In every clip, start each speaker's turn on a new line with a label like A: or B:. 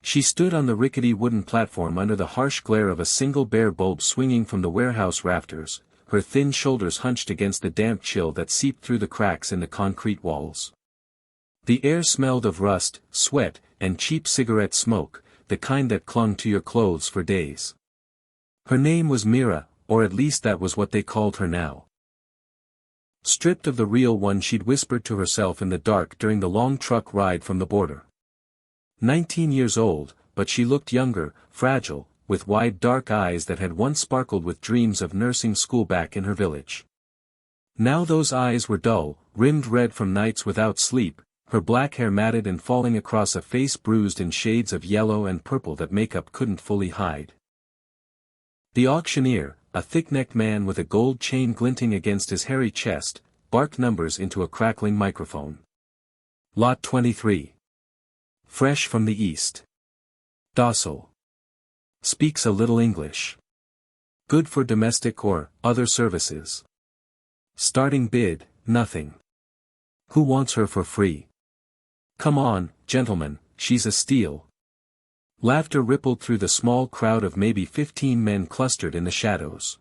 A: She stood on the rickety wooden platform under the harsh glare of a single bare bulb swinging from the warehouse rafters, her thin shoulders hunched against the damp chill that seeped through the cracks in the concrete walls. The air smelled of rust, sweat, and cheap cigarette smoke, the kind that clung to your clothes for days. Her name was Mira, or at least that was what they called her now. Stripped of the real one, she'd whispered to herself in the dark during the long truck ride from the border. 19 years old, but she looked younger, fragile, with wide dark eyes that had once sparkled with dreams of nursing school back in her village. Now those eyes were dull, rimmed red from nights without sleep, her black hair matted and falling across a face bruised in shades of yellow and purple that makeup couldn't fully hide. The auctioneer, a thick-necked man with a gold chain glinting against his hairy chest, barked numbers into a crackling microphone. Lot 23. Fresh from the east. Docile. Speaks a little English. Good for domestic or other services. Starting bid, nothing. Who wants her for free? Come on, gentlemen, she's a steal. Laughter rippled through the small crowd of maybe 15 men clustered in the shadows.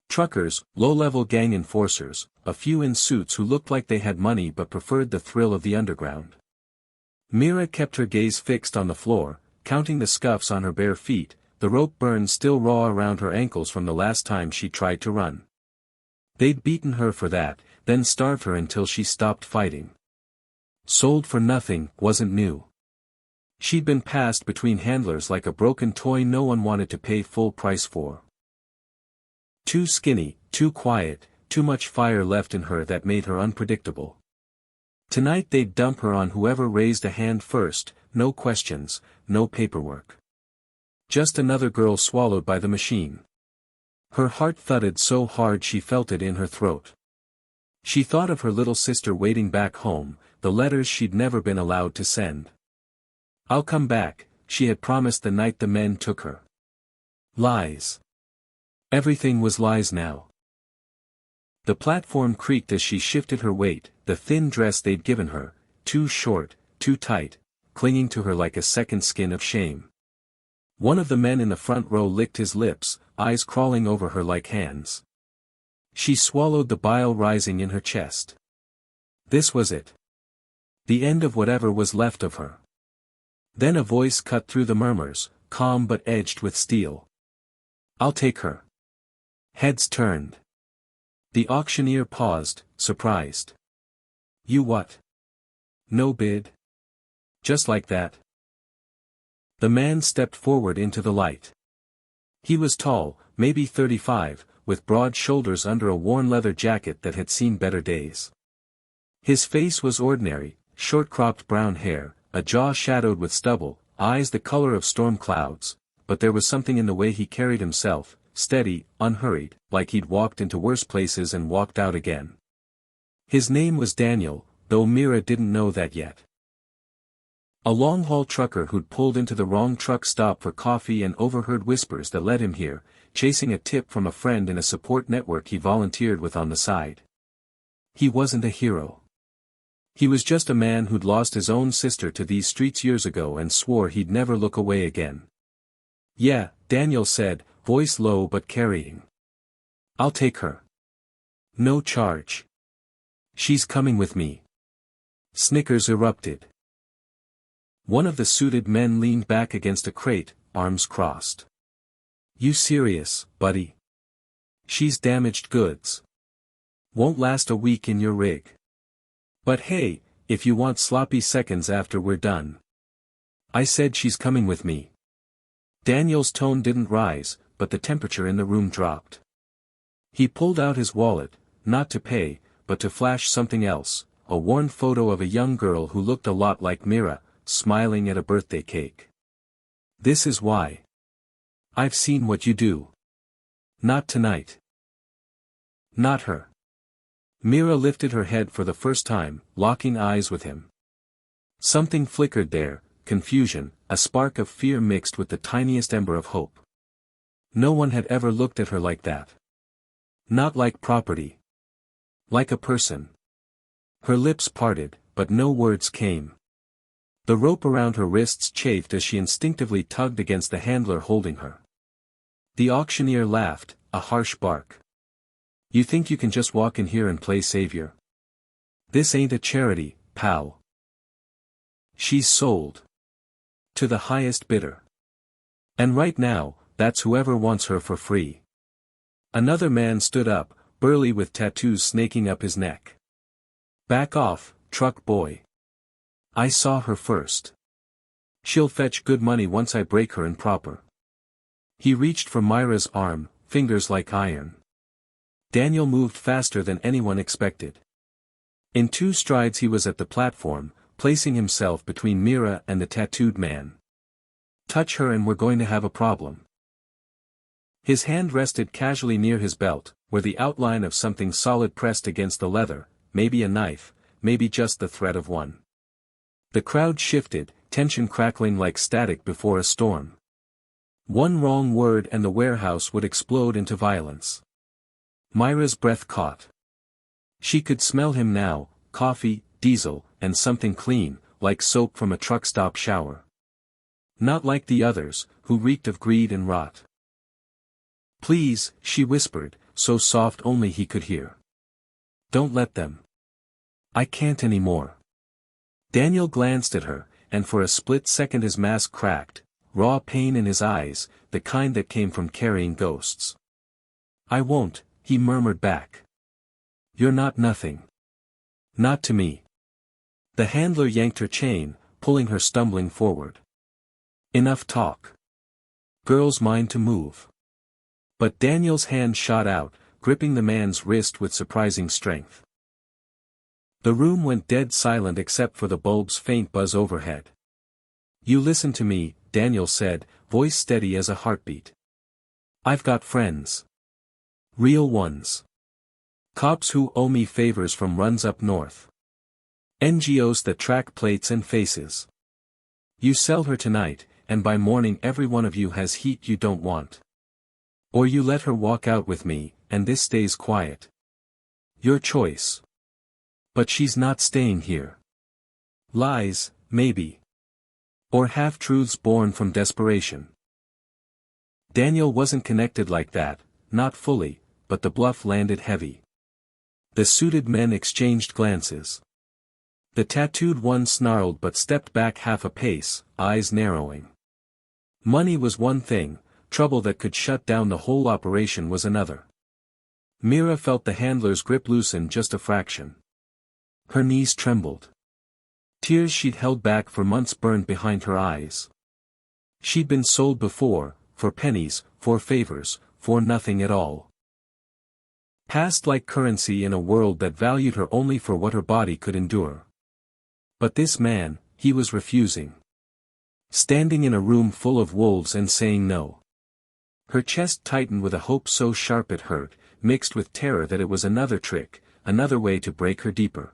A: Truckers, low-level gang enforcers, a few in suits who looked like they had money but preferred the thrill of the underground. Mira kept her gaze fixed on the floor, counting the scuffs on her bare feet, the rope burn still raw around her ankles from the last time she tried to run. They'd beaten her for that, then starved her until she stopped fighting. Sold for nothing wasn't new. She'd been passed between handlers like a broken toy no one wanted to pay full price for. Too skinny, too quiet, too much fire left in her that made her unpredictable. Tonight they'd dump her on whoever raised a hand first, no questions, no paperwork. Just another girl swallowed by the machine. Her heart thudded so hard she felt it in her throat. She thought of her little sister waiting back home, the letters she'd never been allowed to send. I'll come back, she had promised the night the men took her. Lies. Everything was lies now. The platform creaked as she shifted her weight, the thin dress they'd given her, too short, too tight, clinging to her like a second skin of shame. One of the men in the front row licked his lips, eyes crawling over her like hands. She swallowed the bile rising in her chest. This was it. The end of whatever was left of her. Then a voice cut through the murmurs, calm but edged with steel. I'll take her. Heads turned. The auctioneer paused, surprised. You what? No bid? Just like that? The man stepped forward into the light. He was tall, maybe 35, with broad shoulders under a worn leather jacket that had seen better days. His face was ordinary, short-cropped brown hair, a jaw shadowed with stubble, eyes the color of storm clouds, but there was something in the way he carried himself, steady, unhurried, like he'd walked into worse places and walked out again. His name was Daniel, though Mira didn't know that yet. A long-haul trucker who'd pulled into the wrong truck stop for coffee and overheard whispers that led him here, chasing a tip from a friend in a support network he volunteered with on the side. He wasn't a hero. He was just a man who'd lost his own sister to these streets years ago and swore he'd never look away again. Yeah, Daniel said, voice low but carrying. I'll take her. No charge. She's coming with me. Snickers erupted. One of the suited men leaned back against a crate, arms crossed. You serious, buddy? She's damaged goods. Won't last a week in your rig. But hey, if you want sloppy seconds after we're done. I said she's coming with me. Daniel's tone didn't rise, but the temperature in the room dropped. He pulled out his wallet, not to pay, but to flash something else, a worn photo of a young girl who looked a lot like Mira, smiling at a birthday cake. This is why. I've seen what you do. Not tonight. Not her. Mira lifted her head for the first time, locking eyes with him. Something flickered there, confusion, a spark of fear mixed with the tiniest ember of hope. No one had ever looked at her like that. Not like property. Like a person. Her lips parted, but no words came. The rope around her wrists chafed as she instinctively tugged against the handler holding her. The auctioneer laughed, a harsh bark. You think you can just walk in here and play savior? This ain't a charity, pal. She's sold. To the highest bidder. And right now, that's whoever wants her for free. Another man stood up, burly with tattoos snaking up his neck. Back off, truck boy. I saw her first. She'll fetch good money once I break her in proper. He reached for Myra's arm, fingers like iron. Daniel moved faster than anyone expected. In 2 strides he was at the platform, placing himself between Myra and the tattooed man. Touch her and we're going to have a problem. His hand rested casually near his belt, where the outline of something solid pressed against the leather, maybe a knife, maybe just the threat of one. The crowd shifted, tension crackling like static before a storm. One wrong word and the warehouse would explode into violence. Myra's breath caught. She could smell him now, coffee, diesel, and something clean, like soap from a truck stop shower. Not like the others, who reeked of greed and rot. Please, she whispered, so soft only he could hear. Don't let them. I can't anymore. Daniel glanced at her, and for a split second his mask cracked, raw pain in his eyes, the kind that came from carrying ghosts. I won't, he murmured back. You're not nothing. Not to me. The handler yanked her chain, pulling her stumbling forward. Enough talk. Girl's mind to move. But Daniel's hand shot out, gripping the man's wrist with surprising strength. The room went dead silent except for the bulb's faint buzz overhead. You listen to me, Daniel said, voice steady as a heartbeat. I've got friends. Real ones. Cops who owe me favors from runs up north. NGOs that track plates and faces. You sell her tonight, and by morning every one of you has heat you don't want. Or you let her walk out with me, and this stays quiet. Your choice. But she's not staying here. Lies, maybe. Or half-truths born from desperation. Daniel wasn't connected like that, not fully, but the bluff landed heavy. The suited men exchanged glances. The tattooed one snarled but stepped back half a pace, eyes narrowing. Money was one thing, trouble that could shut down the whole operation was another. Myra felt the handler's grip loosen just a fraction. Her knees trembled. Tears she'd held back for months burned behind her eyes. She'd been sold before, for pennies, for favors, for nothing at all. Passed like currency in a world that valued her only for what her body could endure. But this man, he was refusing. Standing in a room full of wolves and saying no. Her chest tightened with a hope so sharp it hurt, mixed with terror that it was another trick, another way to break her deeper.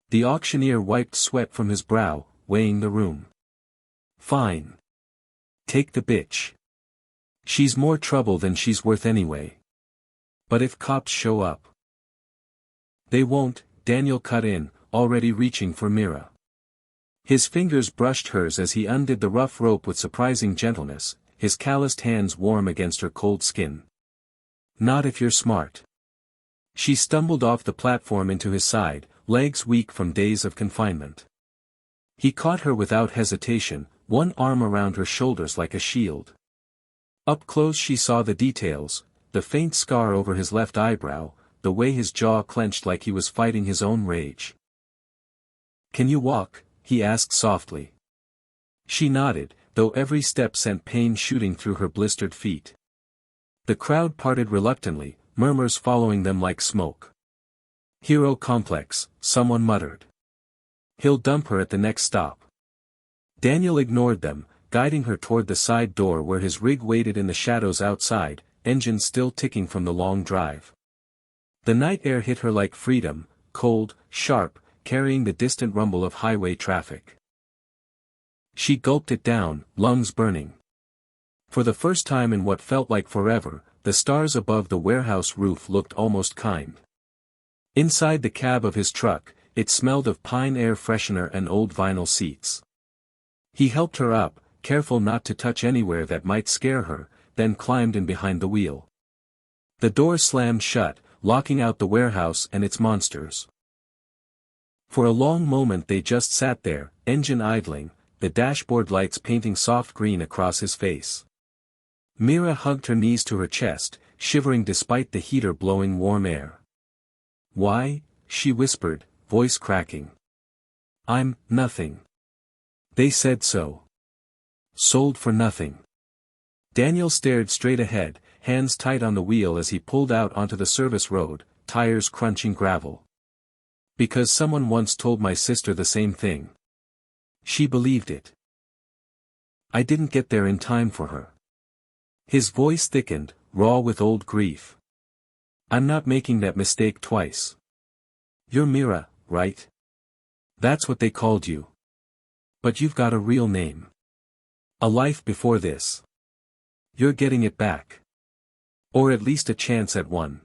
A: The auctioneer wiped sweat from his brow, weighing the room. Fine. Take the bitch. She's more trouble than she's worth anyway. But if cops show up. They won't, Daniel cut in, already reaching for Myra. His fingers brushed hers as he undid the rough rope with surprising gentleness, his calloused hands warm against her cold skin. Not if you're smart. She stumbled off the platform into his side, legs weak from days of confinement. He caught her without hesitation, one arm around her shoulders like a shield. Up close she saw the details, the faint scar over his left eyebrow, the way his jaw clenched like he was fighting his own rage. Can you walk? He asked softly. She nodded, though every step sent pain shooting through her blistered feet. The crowd parted reluctantly, murmurs following them like smoke. Hero complex, someone muttered. He'll dump her at the next stop. Daniel ignored them, guiding her toward the side door where his rig waited in the shadows outside, engines still ticking from the long drive. The night air hit her like freedom, cold, sharp, carrying the distant rumble of highway traffic. She gulped it down, lungs burning. For the first time in what felt like forever, the stars above the warehouse roof looked almost kind. Inside the cab of his truck, it smelled of pine air freshener and old vinyl seats. He helped her up, careful not to touch anywhere that might scare her, then climbed in behind the wheel. The door slammed shut, locking out the warehouse and its monsters. For a long moment they just sat there, engine idling, the dashboard lights painting soft green across his face. Mira hugged her knees to her chest, shivering despite the heater blowing warm air. "Why?" she whispered, voice cracking. "I'm nothing. They said so. Sold for nothing." Daniel stared straight ahead, hands tight on the wheel as he pulled out onto the service road, tires crunching gravel. "Because someone once told my sister the same thing. She believed it. I didn't get there in time for her." His voice thickened, raw with old grief. "I'm not making that mistake twice. You're Mira, right? That's what they called you. But you've got a real name. A life before this. You're getting it back. Or at least a chance at one."